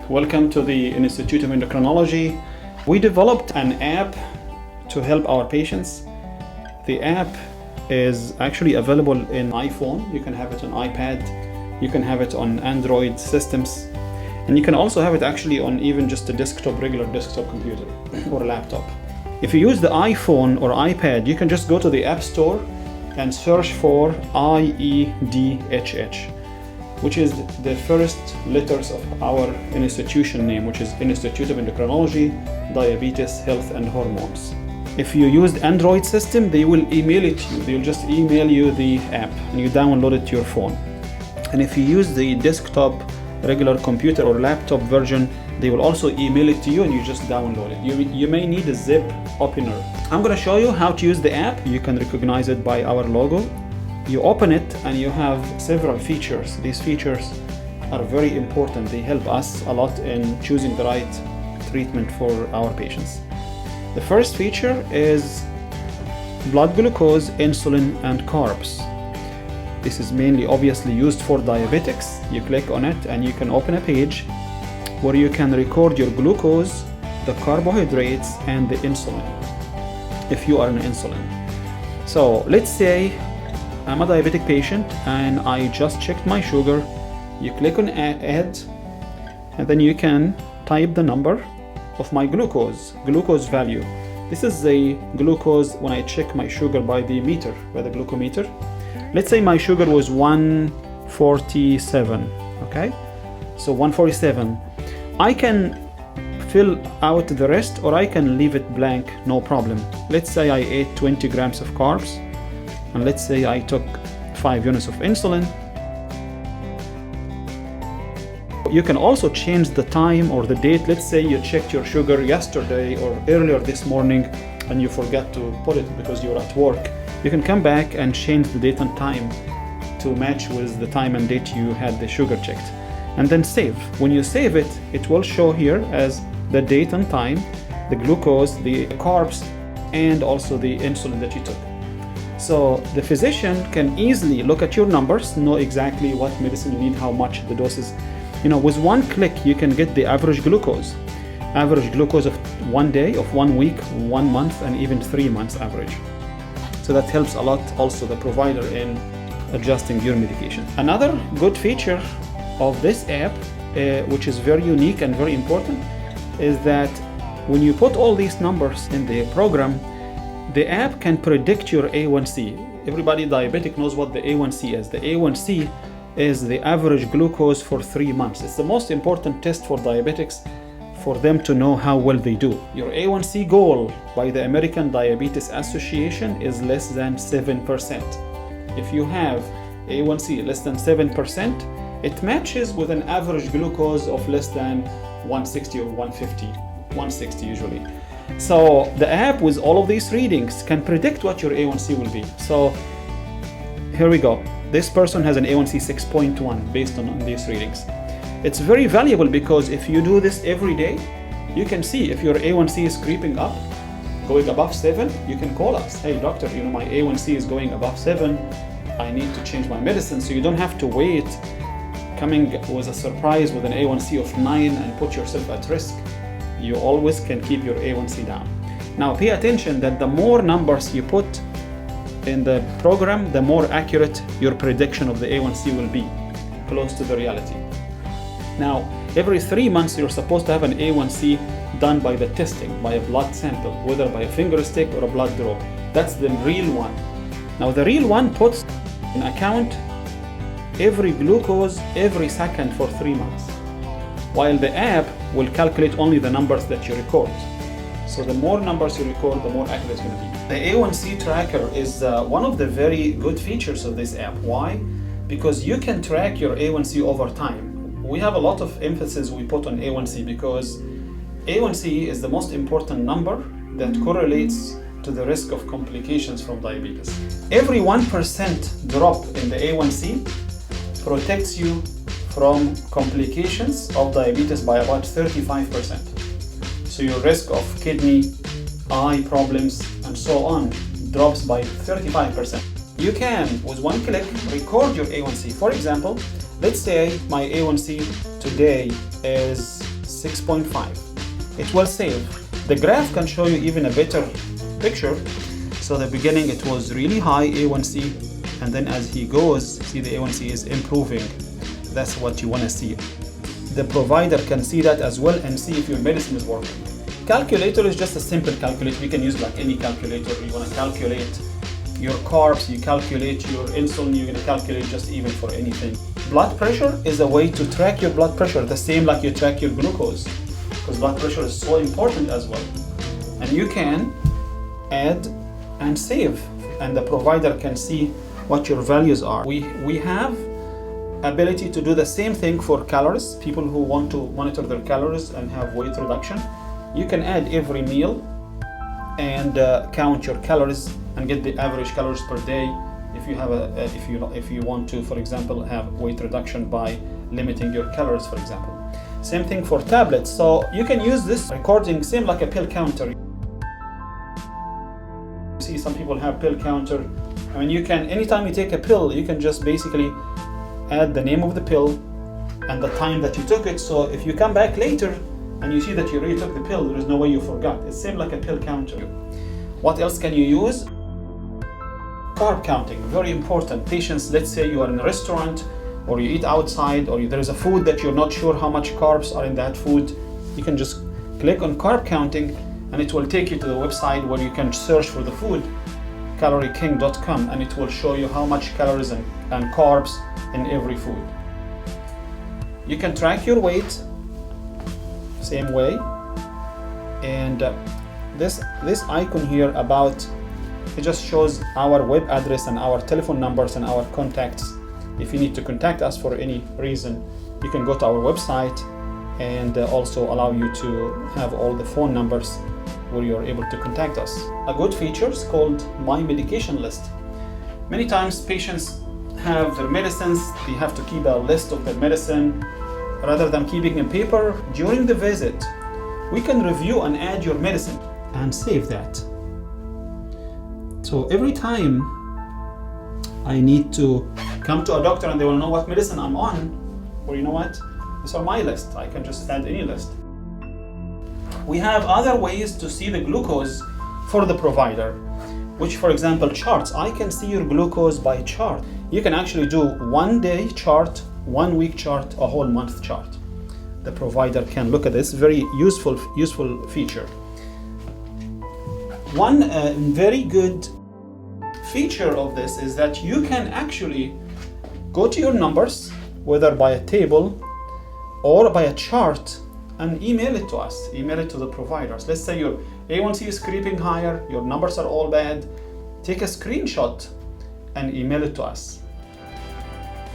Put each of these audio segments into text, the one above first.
Welcome to the Institute of Endocrinology. We developed an app to help our patients. The app is actually available in iPhone. You can have it on iPad. You can have it on Android systems. And you can also have it actually on even just a regular desktop computer or laptop. If you use the iPhone or iPad, you can just go to the App Store and search for IEDHH, which is the first letters of our institution name, which is Institute of Endocrinology, Diabetes, Health and Hormones. If you use Android system, they will email it to you. They'll just email you the app and you download it to your phone. And if you use the desktop, regular computer or laptop version, they will also email it to you and you just download it. You may need a zip opener. I'm going to show you how to use the app. You can recognize it by our logo. You open it and you have several features. These features are very important. They help us a lot in choosing the right treatment for our patients. The first feature is blood glucose, insulin, and carbs. This is mainly obviously used for diabetics. You click on it and you can open a page where you can record your glucose, the carbohydrates, and the insulin, if you are on insulin. So let's say I'm a diabetic patient and I just checked my sugar. You click on add and then you can type the number of my glucose value. This is the glucose when I check my sugar by the meter, by the glucometer. Let's say my sugar was 147, okay? So 147. I can fill out the rest or I can leave it blank, no problem. Let's say I ate 20 grams of carbs and let's say I took 5 units of insulin. You can also change the time or the date. Let's say you checked your sugar yesterday or earlier this morning and you forgot to put it because you're at work. You can come back and change the date and time to match with the time and date you had the sugar checked. And then save. When you save it, it will show here as the date and time, the glucose, the carbs, and also the insulin that you took. So the physician can easily look at your numbers, know exactly what medicine you need, how much the doses. With one click, you can get the average glucose of 1 day, of 1 week, 1 month, and even 3 months average. So that helps a lot also the provider in adjusting your medication. Another good feature of this app, which is very unique and very important, is that when you put all these numbers in the program, the app can predict your A1C. Everybody diabetic knows what the A1C is. The A1C is the average glucose for 3 months. It's the most important test for diabetics for them to know how well they do. Your A1C goal by the American Diabetes Association is less than 7%. If you have A1C less than 7%, it matches with an average glucose of less than 160 or 150, 160 usually. So the app with all of these readings can predict what your A1C will be. So here we go. This person has an A1C 6.1 based on these readings. It's very valuable because if you do this every day, you can see if your A1C is creeping up, going above 7, you can call us. Hey doctor, my A1C is going above 7. I need to change my medicine. So you don't have to wait coming with a surprise with an A1C of 9 and put yourself at risk. You always can keep your A1C down. Now pay attention that the more numbers you put in the program, the more accurate your prediction of the A1C will be, close to the reality. Now, every 3 months, you're supposed to have an A1C done by the testing, by a blood sample, whether by a finger stick or a blood draw. That's the real one. Now, the real one puts in account every glucose every second for 3 months, while the app will calculate only the numbers that you record. So the more numbers you record, the more accurate it's going to be. The A1C tracker is one of the very good features of this app. Why? Because you can track your A1C over time. We have a lot of emphasis we put on A1C because A1C is the most important number that correlates to the risk of complications from diabetes. Every 1% drop in the A1C protects you from complications of diabetes by about 35%. So your risk of kidney, eye problems, and so on drops by 35%. You can, with one click, record your A1C. For example, let's say my A1C today is 6.5. It will save. The graph can show you even a better picture. So the beginning it was really high A1C, and then as he goes, see the A1C is improving. That's what you want to see. The provider can see that as well and see if your medicine is working. Calculator is just a simple calculator. You can use like any calculator. You want to calculate your carbs, you calculate your insulin, you're going to calculate just even for anything. Blood pressure is a way to track your blood pressure, the same like you track your glucose, because blood pressure is so important as well. And you can add and save, and the provider can see what your values are. We have ability to do the same thing for calories. People who want to monitor their calories and have weight reduction, you can add every meal and count your calories and get the average calories per day if you have if you want to, for example, have weight reduction by limiting your calories, for example. Same thing for tablets. So you can use this recording same like a pill counter. You see some people have pill counter. I mean, you can, anytime you take a pill, you can just basically add the name of the pill and the time that you took it. So if you come back later and you see that you already took the pill, there is no way you forgot. It's same like a pill counter. What else can you use? Carb counting, very important. Patients, let's say you are in a restaurant or you eat outside or there is a food that you're not sure how much carbs are in that food. You can just click on carb counting and it will take you to the website where you can search for the food, calorieking.com, and it will show you how much calories and carbs in every food. You can track your weight same way, and this icon here about, it just shows our web address and our telephone numbers and our contacts. If you need to contact us for any reason, you can go to our website, and also allow you to have all the phone numbers where you're able to contact us. A good feature is called My Medication List. Many times patients have their medicines, they have to keep a list of their medicine rather than keeping in paper. During the visit, we can review and add your medicine and save that. So every time I need to come to a doctor and they will know what medicine I'm on, or you know what, these are my list. I can just add any list. We have other ways to see the glucose for the provider, which, for example, charts. I can see your glucose by chart. You can actually do 1 day chart, 1 week chart, a whole month chart. The provider can look at this. Very useful feature. One very good feature of this is that you can actually go to your numbers, whether by a table or by a chart, and email it to us, email it to the providers. Let's say your A1C is creeping higher, your numbers are all bad. Take a screenshot and email it to us.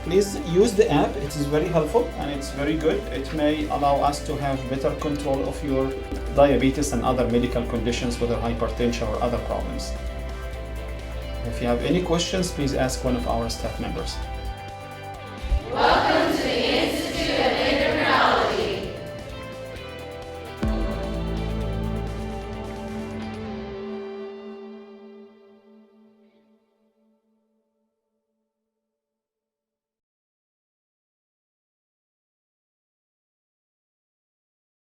Please use the app. It is very helpful and it's very good. It may allow us to have better control of your diabetes and other medical conditions, whether hypertension or other problems. If you have any questions, please ask one of our staff members.